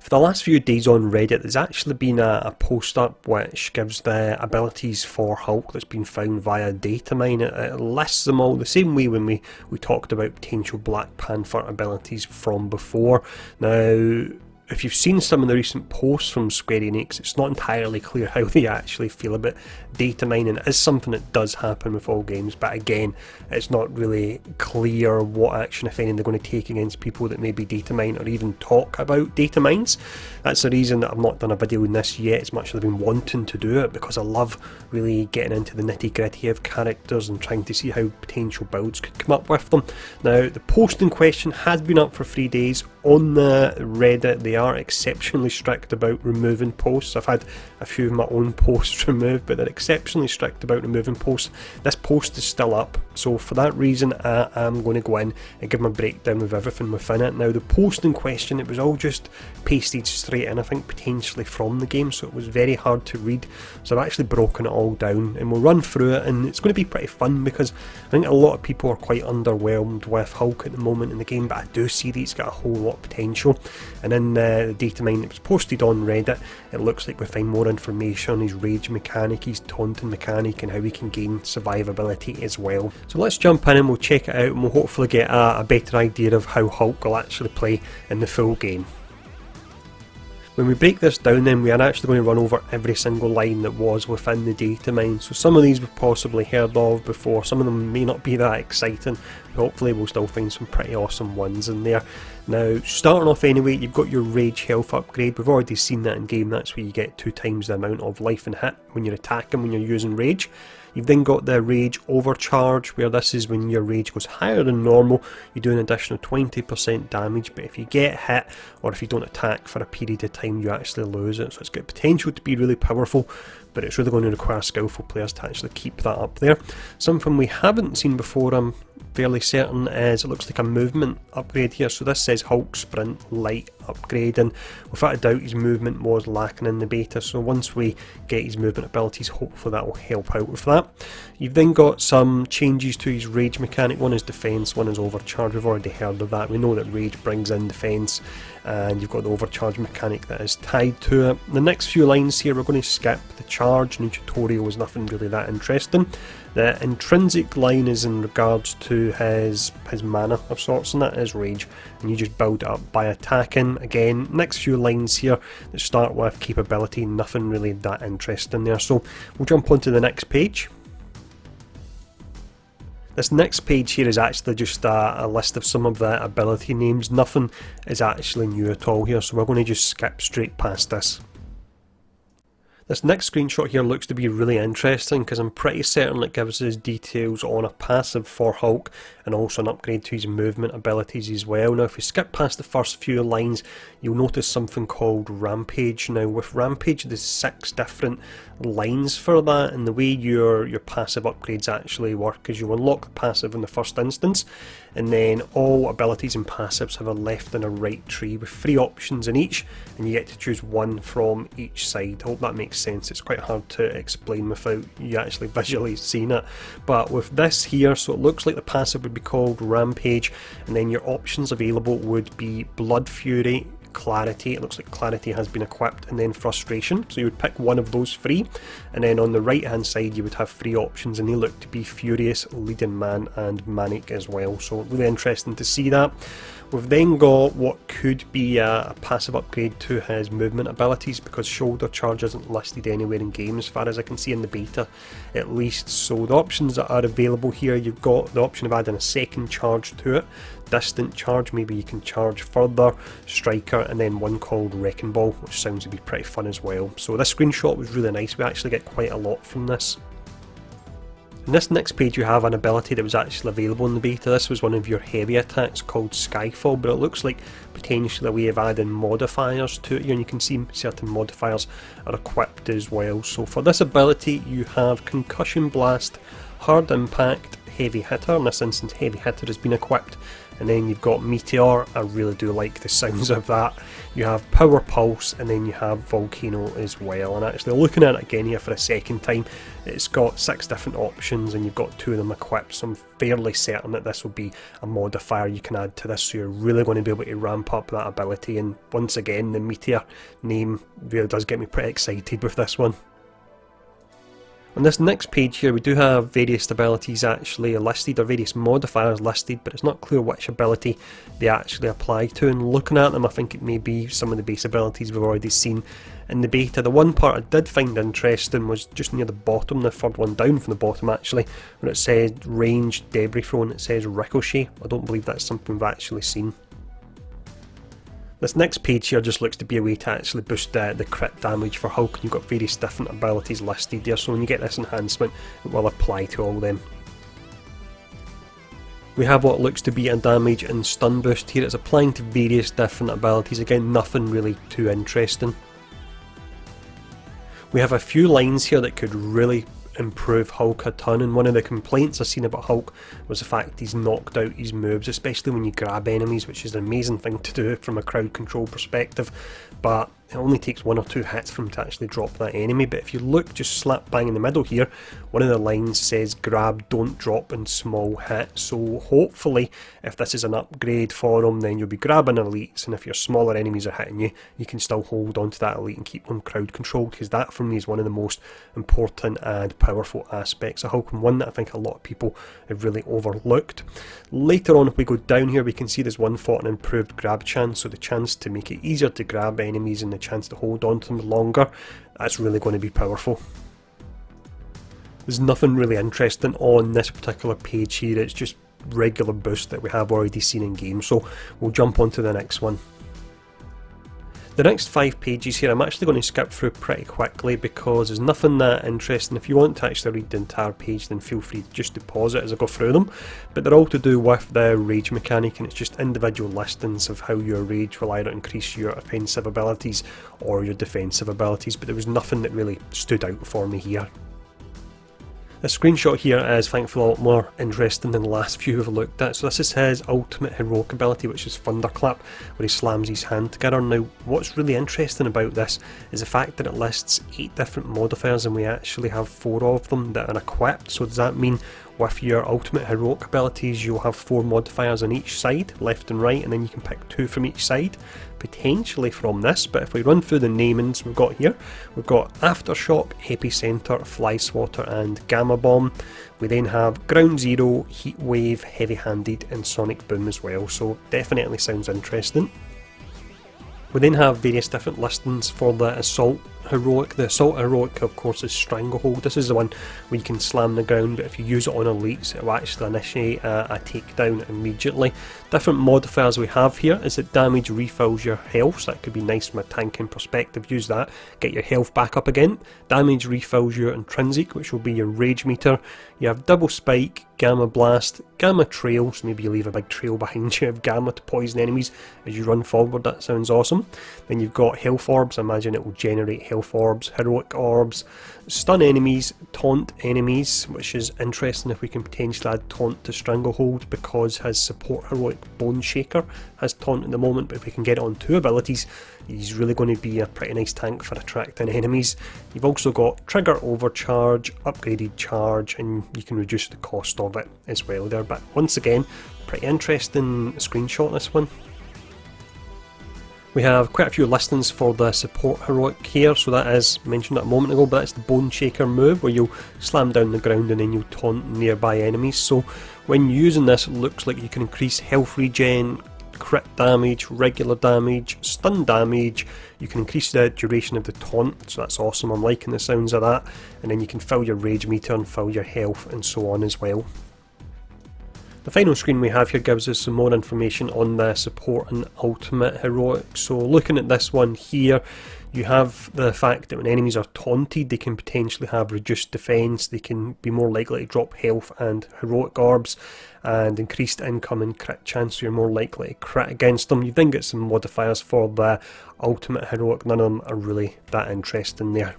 For the last few days on Reddit, there's actually been a post up which gives the abilities for Hulk that's been found via DATAMINE. It lists them all the same way when we talked about potential Black Panther abilities from before. Now, if you've seen some of the recent posts from Square Enix, it's not entirely clear how they actually feel about data mining. It is something that does happen with all games, but again, it's not really clear what action, if any, they're going to take against people that maybe data mine or even talk about data mines. That's the reason that I've not done a video on this yet, as much as I've been wanting to do it, because I love really getting into the nitty gritty of characters and trying to see how potential builds could come up with them. Now, the post in question has been up for 3 days. On the Reddit, they are exceptionally strict about removing posts. I've had a few of my own posts removed, but they're exceptionally strict about removing posts. This post is still up, so for that reason I am going to go in and give them a breakdown of everything within it. Now, the post in question, it was all just pasted straight in, I think potentially from the game, so it was very hard to read. So I've actually broken it all down and we'll run through it, and it's going to be pretty fun because I think a lot of people are quite underwhelmed with Hulk at the moment in the game, but I do see that he's got a whole lot of potential. And in the data mine that was posted on Reddit, it looks like we find more information on his rage mechanic, his taunting mechanic, and how he can gain survivability as well. So let's jump in and we'll check it out, and we'll hopefully get a better idea of how Hulk will actually play in the full game. When we break this down, then we are actually going to run over every single line that was within the data mine. So some of these we've possibly heard of before, some of them may not be that exciting, but hopefully we'll still find some pretty awesome ones in there. Now, starting off anyway, you've got your rage health upgrade. We've already seen that in game. That's where you get 2 times the amount of life and hit when you're attacking, when you're using rage. You've then got the rage overcharge, where this is when your rage goes higher than normal, you do an additional 20% damage, but if you get hit or if you don't attack for a period of time, you actually lose it. So it's got potential to be really powerful, but it's really going to require skillful players to actually keep that up there. Something we haven't seen before, I'm fairly certain, is it looks like a movement upgrade here. So this says Hulk Sprint Light upgrade, and without a doubt his movement was lacking in the beta, so once we get his movement abilities, hopefully that will help out with that. You've then got some changes to his rage mechanic. One is defense, one is overcharge. We've already heard of that. We know that rage brings in defense, and you've got the overcharge mechanic that is tied to it. The next few lines here, we're going to skip. The charge new tutorial is nothing really that interesting. The intrinsic line is in regards to his mana of sorts, and that is rage, and you just build it up by attacking. Again, next few lines here that start with capability, nothing really that interesting there, so we'll jump onto the next page. This next page here is actually just a list of some of the ability names. Nothing is actually new at all here, so we're going to just skip straight past this. This next screenshot here looks to be really interesting because I'm pretty certain it gives us details on a passive for Hulk and also an upgrade to his movement abilities as well. Now, if we skip past the first few lines, you'll notice something called Rampage. Now, with Rampage, there's 6 different lines for that, and the way your passive upgrades actually work is you unlock the passive in the first instance, and then all abilities and passives have a left and a right tree with 3 options in each, and you get to choose one from each side. I hope that makes sense. It's quite hard to explain without you actually visually seeing it, but with this here, so it looks like the passive would be called Rampage, and then your options available would be Blood Fury, Clarity. It looks like Clarity has been equipped, and then Frustration. So you would pick one of those 3, and then on the right hand side you would have 3 options, and they look to be Furious, Leading Man, and Manic as well. So really interesting to see that. We've then got what could be a passive upgrade to his movement abilities, because shoulder charge isn't listed anywhere in game as far as I can see in the beta at least. So the options that are available here, you've got the option of adding a second charge to it, distant charge, maybe you can charge further, striker, and then one called Wrecking Ball, which sounds to be pretty fun as well. So this screenshot was really nice. We actually get quite a lot from this. In this next page you have an ability that was actually available in the beta. This was one of your heavy attacks called Skyfall, but it looks like potentially a way of adding modifiers to it here, and you can see certain modifiers are equipped as well. So for this ability you have Concussion Blast, Hard Impact, Heavy Hitter. In this instance, Heavy Hitter has been equipped. And then you've got Meteor. I really do like the sounds of that. You have Power Pulse, and then you have Volcano as well. And actually looking at it again here for a second time, it's got 6 different options and you've got 2 of them equipped, so I'm fairly certain that this will be a modifier you can add to this, so you're really going to be able to ramp up that ability. And once again, the Meteor name really does get me pretty excited with this one. On this next page here, we do have various abilities actually listed, or various modifiers listed, but it's not clear which ability they actually apply to. And looking at them, I think it may be some of the base abilities we've already seen in the beta. The one part I did find interesting was just near the bottom, the third one down from the bottom actually, where it says range debris throw and it says ricochet. I don't believe that's something we've actually seen. This next page here just looks to be a way to actually boost the crit damage for Hulk, and you've got various different abilities listed there, so when you get this enhancement it will apply to all of them. We have what looks to be a damage and stun boost here. It's applying to various different abilities, again nothing really too interesting. We have a few lines here that could really improve Hulk a ton, and one of the complaints I've seen about Hulk was the fact he's knocked out his moves, especially when you grab enemies, which is an amazing thing to do from a crowd control perspective, but it only takes 1 or 2 hits for him to actually drop that enemy. But if you look just slap bang in the middle here, one of the lines says grab, don't drop in small hits, so hopefully if this is an upgrade for him, then you'll be grabbing elites, and if your smaller enemies are hitting you, you can still hold on to that elite and keep them crowd controlled, because that for me is one of the most important and powerful aspects of Hulk, and one that I think a lot of people have really overlooked. Later on, if we go down here, we can see there's one for an improved grab chance, so the chance to make it easier to grab enemies and the chance to hold on to them longer. That's really going to be powerful. There's nothing really interesting on this particular page here, it's just regular boosts that we have already seen in game, so we'll jump on to the next one. The next 5 pages here I'm actually going to skip through pretty quickly because there's nothing that interesting. If you want to actually read the entire page, then feel free to just to pause it as I go through them, but they're all to do with the rage mechanic, and it's just individual listings of how your rage will either increase your offensive abilities or your defensive abilities, but there was nothing that really stood out for me here. The screenshot here is thankfully a lot more interesting than the last few we've looked at. So this is his ultimate heroic ability, which is Thunderclap, where he slams his hand together. Now what's really interesting about this is the fact that it lists 8 different modifiers and we actually have 4 of them that are equipped. So does that mean with your ultimate heroic abilities you'll have 4 modifiers on each side, left and right, and then you can pick 2 from each side, potentially from this. But if we run through the namings we've got here, we've got Aftershock, Epicenter, Fly Swatter and Gamma Bomb. We then have Ground Zero, Heat Wave, Heavy Handed and Sonic Boom as well, so definitely sounds interesting. We then have various different listings for the Assault Heroic. The Assault Heroic of course is Stranglehold. This is the one where you can slam the ground, but if you use it on elites it will actually initiate a takedown immediately. Different modifiers we have here is that damage refills your health, so that could be nice from a tanking perspective. Use that, get your health back up again. Damage refills your intrinsic, which will be your rage meter. You have Double Spike, Gamma Blast, Gamma Trail, so maybe you leave a big trail behind you of Gamma to poison enemies as you run forward. That sounds awesome. Then you've got Health Orbs. I imagine it will generate Health Orbs, Heroic Orbs, Stun enemies, Taunt enemies, which is interesting if we can potentially add Taunt to Stranglehold, because his support heroic Bone Shaker has Taunt at the moment, but if we can get it on 2 abilities he's really going to be a pretty nice tank for attracting enemies. You've also got Trigger Overcharge, Upgraded Charge, and you can reduce the cost of it as well there. But once again, pretty interesting screenshot this one. We have quite a few listings for the support heroic here, so that is mentioned a moment ago, but that's the Bone Shaker move where you'll slam down the ground and then you'll taunt nearby enemies. So when using this, it looks like you can increase health regen, crit damage, regular damage, stun damage. You can increase the duration of the taunt, so that's awesome. I'm liking the sounds of that. And then you can fill your rage meter and fill your health and so on as well. The final screen we have here gives us some more information on the support and ultimate heroic. So looking at this one here, you have the fact that when enemies are taunted they can potentially have reduced defense, they can be more likely to drop health and heroic orbs, and increased incoming crit chance, so you're more likely to crit against them. You then get some modifiers for the ultimate heroic, none of them are really that interesting there.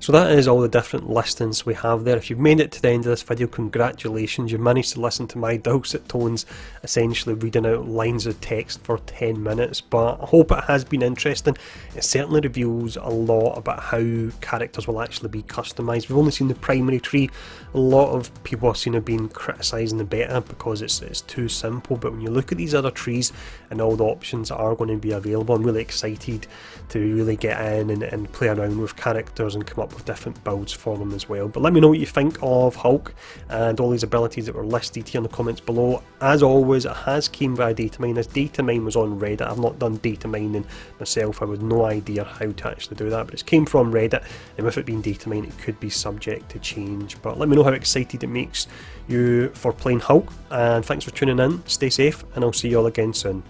So that is all the different listings we have there. If you've made it to the end of this video, congratulations, you've managed to listen to my dulcet tones essentially reading out lines of text for 10 minutes, but I hope it has been interesting. It certainly reveals a lot about how characters will actually be customised. We've only seen the primary tree. A lot of people have seen it being criticising the beta because it's too simple, but when you look at these other trees and all the options that are going to be available, I'm really excited to really get in and play around with characters and come up with different builds for them as well. But let me know what you think of Hulk and all these abilities that were listed here in the comments below. As always, it has came via DATAMINE. As DATAMINE was on Reddit, I've not done data mining myself, I have no idea how to actually do that, but it came from Reddit, and with it being DATAMINE it could be subject to change. But let me know how excited it makes you for playing Hulk, and thanks for tuning in, stay safe, and I'll see you all again soon.